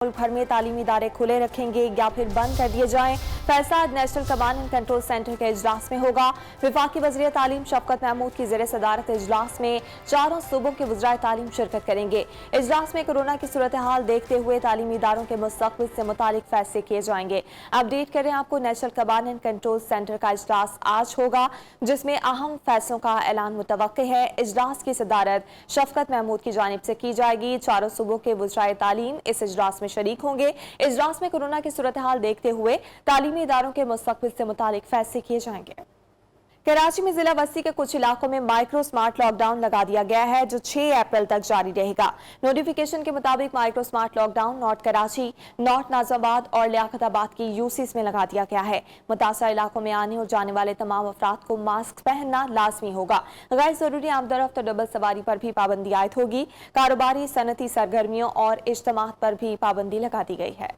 मुल्क भर में तालीमी इदारे खुले रखेंगे या फिर बंद कर दिए जाएं। फैसला national command and control centre के इजलास में होगा। वफाकी वज़ीर तालीम शफकत महमूद की ज़ेर सदारत इजलास में चारों सूबों के वज़राए तालीम शिरकत करेंगे। इजलास में कोरोना की सूरत हाल देखते हुए तालीमी इदारों के मुस्तक़बिल से मुतालिक फैसले किए जाएंगे। अपडेट करें आपको, national command and control centre का इजलास आज होगा जिसमें अहम फैसलों का ऐलान मुतवक्के है। इजलास की सदारत शफकत महमूद की जानिब से की जाएगी। चारों सूबों के वज़राए तालीम इस इजलास में शरीक होंगे। इजलास में कोरोना की सूरत हाल देखते हुए तालीमी इदारों के मुस्तक़बिल से मुतालिक फैसले किए जाएंगे। कराची में जिला बस्ती के कुछ इलाकों में माइक्रो स्मार्ट लॉकडाउन लगा दिया गया है जो 6 अप्रैल तक जारी रहेगा। नोटिफिकेशन के मुताबिक micro smart lockdown north Karachi, north Nazimabad और लियाकताबाद की यूसीस में लगा दिया गया है। मुतासरा इलाकों में आने और जाने वाले तमाम अफराद को मास्क पहनना लाजमी होगा। गैर जरूरी आमदरफ्त और डबल सवारी पर भी पाबंदी आयद होगी। कारोबारी, सनती सरगर्मियों और इज्तिमात पर भी पाबंदी लगा दी गई है।